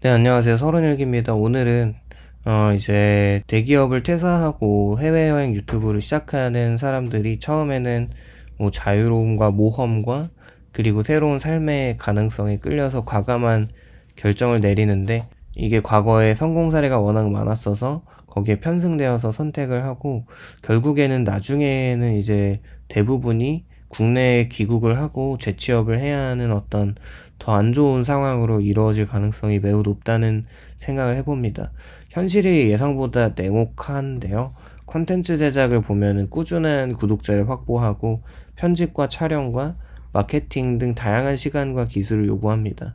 네, 안녕하세요. 서른일기입니다. 오늘은 이제 대기업을 퇴사하고 해외여행 유튜브를 시작하는 사람들이 처음에는 뭐 자유로움과 모험과 그리고 새로운 삶의 가능성에 끌려서 과감한 결정을 내리는데, 이게 과거에 성공 사례가 워낙 많았어서 거기에 편승되어서 선택을 하고, 결국에는 나중에는 이제 대부분이 국내에 귀국을 하고 재취업을 해야 하는 어떤 더 안 좋은 상황으로 이루어질 가능성이 매우 높다는 생각을 해봅니다. 현실이 예상보다 냉혹한데요. 콘텐츠 제작을 보면은 꾸준한 구독자를 확보하고 편집과 촬영과 마케팅 등 다양한 시간과 기술을 요구합니다.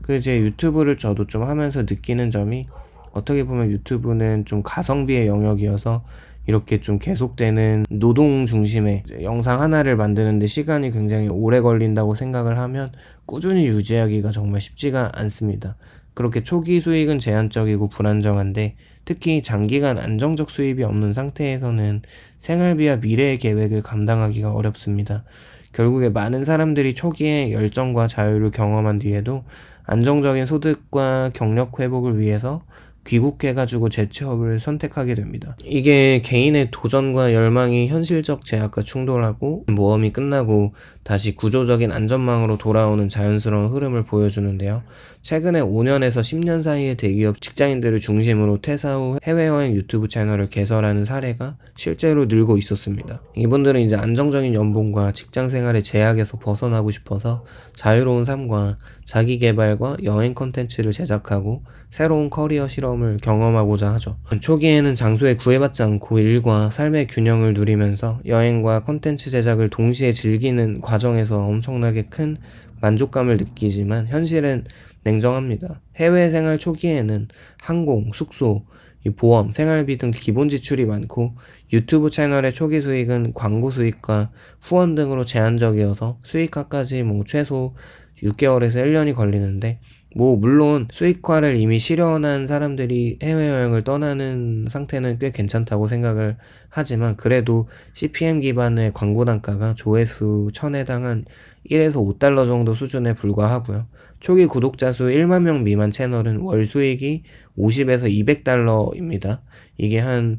그 이제 유튜브를 저도 좀 하면서 느끼는 점이, 어떻게 보면 유튜브는 좀 가성비의 영역이어서 이렇게 좀 계속되는 노동 중심의 영상 하나를 만드는데 시간이 굉장히 오래 걸린다고 생각을 하면 꾸준히 유지하기가 정말 쉽지가 않습니다. 그렇게 초기 수익은 제한적이고 불안정한데, 특히 장기간 안정적 수입이 없는 상태에서는 생활비와 미래의 계획을 감당하기가 어렵습니다. 결국에 많은 사람들이 초기에 열정과 자유를 경험한 뒤에도 안정적인 소득과 경력 회복을 위해서 귀국해가지고 재취업을 선택하게 됩니다. 이게 개인의 도전과 열망이 현실적 제약과 충돌하고 모험이 끝나고 다시 구조적인 안전망으로 돌아오는 자연스러운 흐름을 보여주는데요. 최근에 5년에서 10년 사이의 대기업 직장인들을 중심으로 퇴사 후 해외여행 유튜브 채널을 개설하는 사례가 실제로 늘고 있었습니다. 이분들은 이제 안정적인 연봉과 직장 생활의 제약에서 벗어나고 싶어서 자유로운 삶과 자기 개발과 여행 콘텐츠를 제작하고 새로운 커리어 실험을 경험하고자 하죠. 초기에는 장소에 구애받지 않고 일과 삶의 균형을 누리면서 여행과 콘텐츠 제작을 동시에 즐기는 과정에서 엄청나게 큰 만족감을 느끼지만, 현실은 냉정합니다. 해외 생활 초기에는 항공, 숙소, 보험, 생활비 등 기본 지출이 많고, 유튜브 채널의 초기 수익은 광고 수익과 후원 등으로 제한적이어서 수익화까지 최소 6개월에서 1년이 걸리는데, 물론 수익화를 이미 실현한 사람들이 해외여행을 떠나는 상태는 꽤 괜찮다고 생각을 하지만, 그래도 CPM 기반의 광고 단가가 조회수 1000회당 한 1에서 5달러 정도 수준에 불과하고요. 초기 구독자 수 1만 명 미만 채널은 월 수익이 50에서 200달러입니다. 이게 한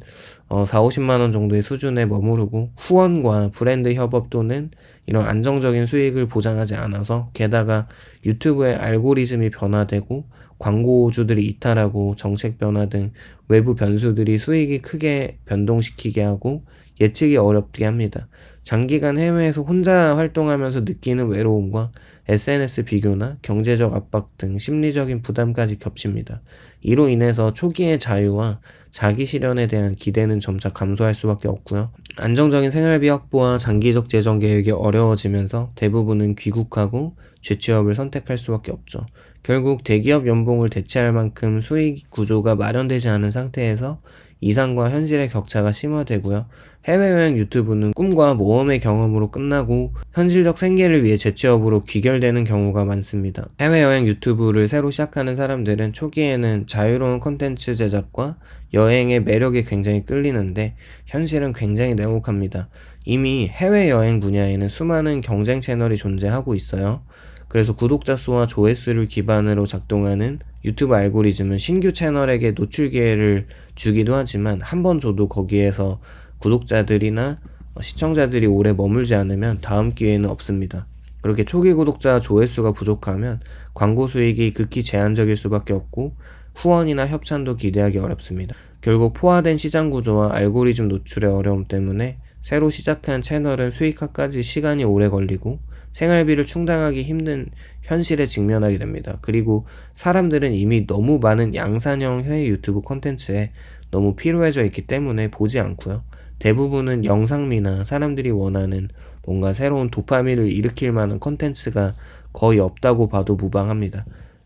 4, 50만 원 정도의 수준에 머무르고, 후원과 브랜드 협업 또는 이런 안정적인 수익을 보장하지 않아서, 게다가 유튜브의 알고리즘이 변화되고 광고주들이 이탈하고 정책 변화 등 외부 변수들이 수익이 크게 변동시키게 하고 예측이 어렵게 합니다. 장기간 해외에서 혼자 활동하면서 느끼는 외로움과 SNS 비교나 경제적 압박 등 심리적인 부담까지 겹칩니다. 이로 인해서 초기의 자유와 자기 실현에 대한 기대는 점차 감소할 수밖에 없고요. 안정적인 생활비 확보와 장기적 재정 계획이 어려워지면서 대부분은 귀국하고 재취업을 선택할 수밖에 없죠. 결국 대기업 연봉을 대체할 만큼 수익 구조가 마련되지 않은 상태에서 이상과 현실의 격차가 심화되고요. 해외여행 유튜브는 꿈과 모험의 경험으로 끝나고 현실적 생계를 위해 재취업으로 귀결되는 경우가 많습니다. 해외여행 유튜브를 새로 시작하는 사람들은 초기에는 자유로운 콘텐츠 제작과 여행의 매력에 굉장히 끌리는데, 현실은 굉장히 냉혹합니다. 이미 해외여행 분야에는 수많은 경쟁 채널이 존재하고 있어요. 그래서 구독자 수와 조회수를 기반으로 작동하는 유튜브 알고리즘은 신규 채널에게 노출 기회를 주기도 하지만, 한 번 줘도 거기에서 구독자들이나 시청자들이 오래 머물지 않으면 다음 기회는 없습니다. 그렇게 초기 구독자 조회수가 부족하면 광고 수익이 극히 제한적일 수밖에 없고, 후원이나 협찬도 기대하기 어렵습니다. 결국 포화된 시장 구조와 알고리즘 노출의 어려움 때문에 새로 시작한 채널은 수익화까지 시간이 오래 걸리고 생활비를 충당하기 힘든 현실에 직면하게 됩니다. 그리고 사람들은 이미 너무 많은 양산형 해외 유튜브 콘텐츠에 너무 피로해져 있기 때문에 보지 않고요. 대부분은 영상미나 사람들이 원하는 뭔가 새로운 도파민을 일으킬 만한 콘텐츠가 거의 없다고 봐도 무방합니다.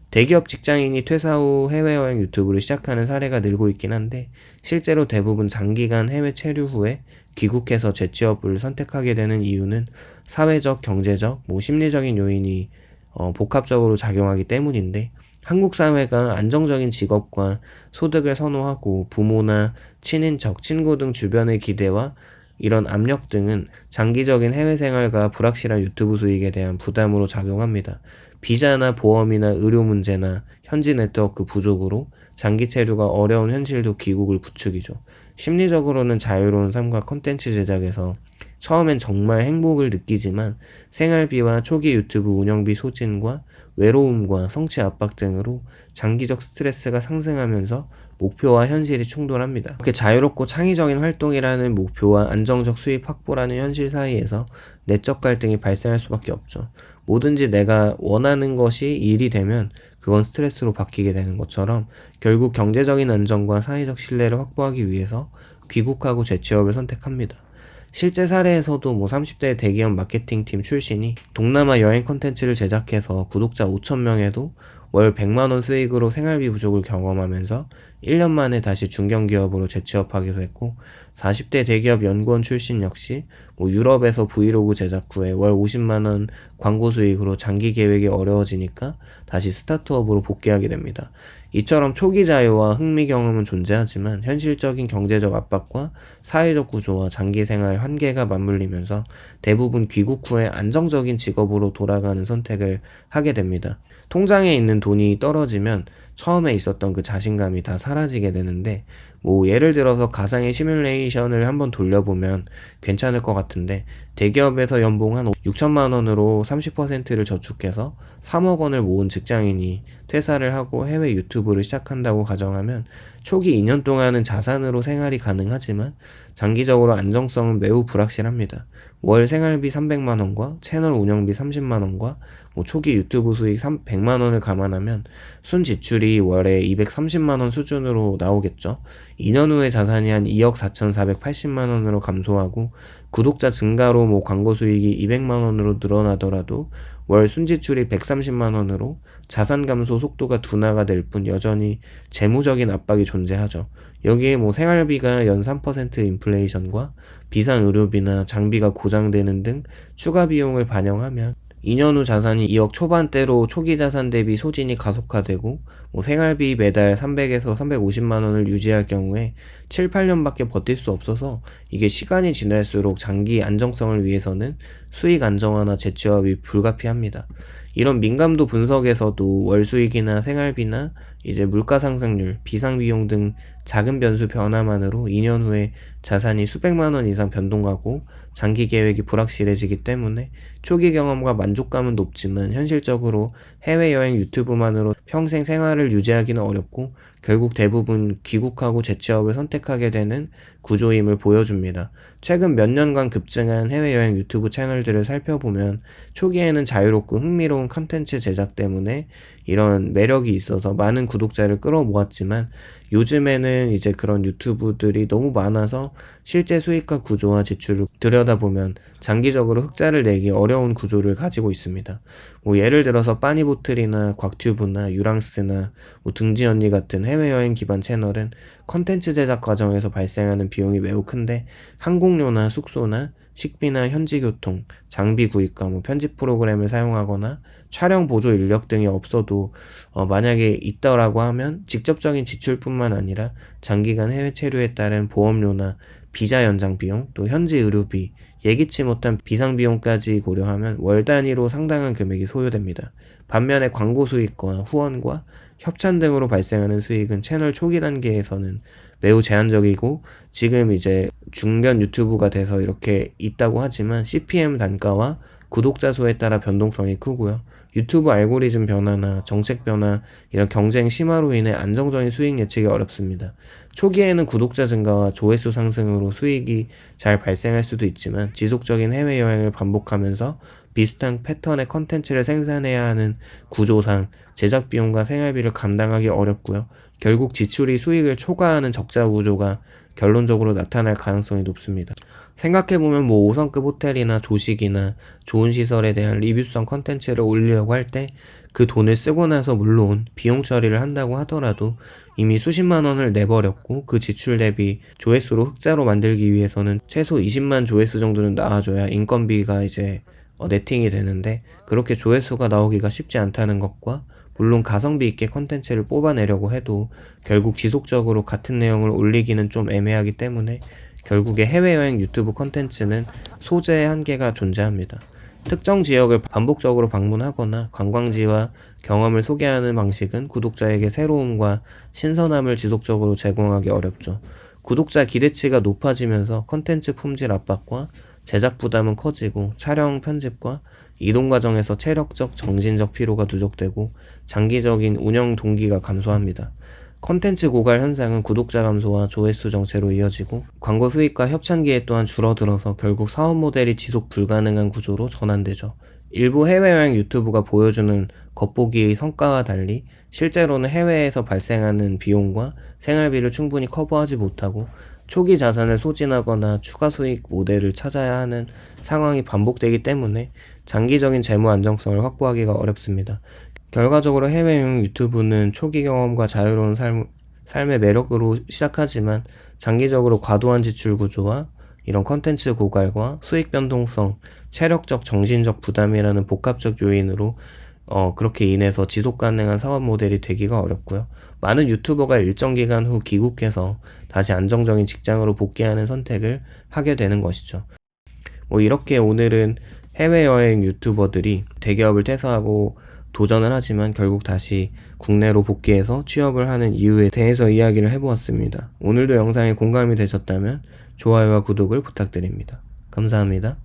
대기업 직장인이 퇴사 후 해외여행 유튜브를 시작하는 사례가 늘고 있긴 한데, 실제로 대부분 장기간 해외 체류 후에 귀국해서 재취업을 선택하게 되는 이유는 사회적, 경제적, 심리적인 요인이 복합적으로 작용하기 때문인데, 한국 사회가 안정적인 직업과 소득을 선호하고 부모나 친인척, 친구 등 주변의 기대와 이런 압력 등은 장기적인 해외 생활과 불확실한 유튜브 수익에 대한 부담으로 작용합니다. 비자나 보험이나 의료 문제나 현지 네트워크 부족으로 장기 체류가 어려운 현실도 귀국을 부추기죠. 심리적으로는 자유로운 삶과 컨텐츠 제작에서 처음엔 정말 행복을 느끼지만 생활비와 초기 유튜브 운영비 소진과 외로움과 성취 압박 등으로 장기적 스트레스가 상승하면서 목표와 현실이 충돌합니다. 이렇게 자유롭고 창의적인 활동이라는 목표와 안정적 수입 확보라는 현실 사이에서 내적 갈등이 발생할 수밖에 없죠. 뭐든지 내가 원하는 것이 일이 되면 그건 스트레스로 바뀌게 되는 것처럼 결국 경제적인 안정과 사회적 신뢰를 확보하기 위해서 귀국하고 재취업을 선택합니다. 실제 사례에서도 30대 대기업 마케팅팀 출신이 동남아 여행 콘텐츠를 제작해서 구독자 5,000명에도 월 100만원 수익으로 생활비 부족을 경험하면서 1년 만에 다시 중견기업으로 재취업하기도 했고, 40대 대기업 연구원 출신 역시 유럽에서 브이로그 제작 후에 월 50만원 광고 수익으로 장기 계획이 어려워지니까 다시 스타트업으로 복귀하게 됩니다. 이처럼 초기 자유와 흥미 경험은 존재하지만 현실적인 경제적 압박과 사회적 구조와 장기 생활 한계가 맞물리면서 대부분 귀국 후에 안정적인 직업으로 돌아가는 선택을 하게 됩니다. 통장에 있는 돈이 떨어지면 처음에 있었던 그 자신감이 다 사라지게 되는데, 예를 들어서 가상의 시뮬레이션을 한번 돌려보면 괜찮을 것 같은데, 대기업에서 연봉 한 6천만 원으로 30%를 저축해서 3억 원을 모은 직장인이 퇴사를 하고 해외 유튜브를 시작한다고 가정하면 초기 2년 동안은 자산으로 생활이 가능하지만 장기적으로 안정성은 매우 불확실합니다. 월 생활비 300만 원과 채널 운영비 30만 원과 초기 유튜브 수익 100만 원을 감안하면 순 지출이 월에 230만 원 수준으로 나오겠죠. 2년 후에 자산이 한 2억 4,480만 원으로 감소하고 구독자 증가로 광고 수익이 200만 원으로 늘어나더라도 월 순지출이 130만 원으로 자산 감소 속도가 둔화가 될 뿐 여전히 재무적인 압박이 존재하죠. 여기에 생활비가 연 3% 인플레이션과 비상 의료비나 장비가 고장되는 등 추가 비용을 반영하면 2년 후 자산이 2억 초반대로 초기 자산 대비 소진이 가속화되고 생활비 매달 300에서 350만 원을 유지할 경우에 7, 8년밖에 버틸 수 없어서 이게 시간이 지날수록 장기 안정성을 위해서는 수익 안정화나 재취업이 불가피합니다. 이런 민감도 분석에서도 월 수익이나 생활비나 물가 상승률, 비상 비용 등 작은 변수 변화만으로 2년 후에 자산이 수백만 원 이상 변동하고 장기 계획이 불확실해지기 때문에 초기 경험과 만족감은 높지만 현실적으로 해외여행 유튜브만으로 평생 생활을 유지하기는 어렵고 결국 대부분 귀국하고 재취업을 선택하게 되는 구조임을 보여줍니다. 최근 몇 년간 급증한 해외여행 유튜브 채널들을 살펴보면 초기에는 자유롭고 흥미로운 컨텐츠 제작 때문에 이런 매력이 있어서 많은 구독자를 끌어모았지만 요즘에는 그런 유튜브들이 너무 많아서 실제 수익과 구조와 지출을 들여다보면 장기적으로 흑자를 내기 어려운 구조를 가지고 있습니다. 예를 들어서 빠니보틀이나 곽튜브나 유랑스나 등지언니 같은 해외여행 기반 채널은 컨텐츠 제작 과정에서 발생하는 비용이 매우 큰데 항공료나 숙소나 식비나 현지 교통, 장비 구입과 편집 프로그램을 사용하거나 촬영 보조 인력 등이 없어도 만약에 있다라고 하면 직접적인 지출뿐만 아니라 장기간 해외 체류에 따른 보험료나 비자 연장 비용, 또 현지 의료비, 예기치 못한 비상 비용까지 고려하면 월 단위로 상당한 금액이 소요됩니다. 반면에 광고 수익과 후원과 협찬 등으로 발생하는 수익은 채널 초기 단계에서는 매우 제한적이고 지금 중견 유튜브가 돼서 이렇게 있다고 하지만 CPM 단가와 구독자 수에 따라 변동성이 크고요. 유튜브 알고리즘 변화나 정책 변화, 이런 경쟁 심화로 인해 안정적인 수익 예측이 어렵습니다. 초기에는 구독자 증가와 조회수 상승으로 수익이 잘 발생할 수도 있지만 지속적인 해외여행을 반복하면서 비슷한 패턴의 컨텐츠를 생산해야 하는 구조상 제작 비용과 생활비를 감당하기 어렵고요. 결국 지출이 수익을 초과하는 적자 구조가 결론적으로 나타날 가능성이 높습니다. 생각해보면 5성급 호텔이나 조식이나 좋은 시설에 대한 리뷰성 컨텐츠를 올리려고 할 때 그 돈을 쓰고 나서 물론 비용 처리를 한다고 하더라도 이미 수십만 원을 내버렸고 그 지출 대비 조회수로 흑자로 만들기 위해서는 최소 20만 조회수 정도는 나와줘야 인건비가 네팅이 되는데 그렇게 조회수가 나오기가 쉽지 않다는 것과 물론 가성비 있게 컨텐츠를 뽑아내려고 해도 결국 지속적으로 같은 내용을 올리기는 좀 애매하기 때문에 결국에 해외여행 유튜브 컨텐츠는 소재의 한계가 존재합니다. 특정 지역을 반복적으로 방문하거나 관광지와 경험을 소개하는 방식은 구독자에게 새로움과 신선함을 지속적으로 제공하기 어렵죠. 구독자 기대치가 높아지면서 컨텐츠 품질 압박과 제작 부담은 커지고 촬영 편집과 이동 과정에서 체력적, 정신적 피로가 누적되고 장기적인 운영 동기가 감소합니다. 컨텐츠 고갈 현상은 구독자 감소와 조회수 정체로 이어지고 광고 수익과 협찬 기회 또한 줄어들어서 결국 사업 모델이 지속 불가능한 구조로 전환되죠. 일부 해외여행 유튜브가 보여주는 겉보기의 성과와 달리 실제로는 해외에서 발생하는 비용과 생활비를 충분히 커버하지 못하고 초기 자산을 소진하거나 추가 수익 모델을 찾아야 하는 상황이 반복되기 때문에 장기적인 재무 안정성을 확보하기가 어렵습니다. 결과적으로 해외여행 유튜브는 초기 경험과 자유로운 삶의 매력으로 시작하지만 장기적으로 과도한 지출 구조와 이런 컨텐츠 고갈과 수익 변동성, 체력적, 정신적 부담이라는 복합적 요인으로 그렇게 인해서 지속 가능한 사업 모델이 되기가 어렵고요. 많은 유튜버가 일정 기간 후 귀국해서 다시 안정적인 직장으로 복귀하는 선택을 하게 되는 것이죠. 이렇게 오늘은 해외여행 유튜버들이 대기업을 퇴사하고 도전을 하지만 결국 다시 국내로 복귀해서 취업을 하는 이유에 대해서 이야기를 해보았습니다. 오늘도 영상에 공감이 되셨다면 좋아요와 구독을 부탁드립니다. 감사합니다.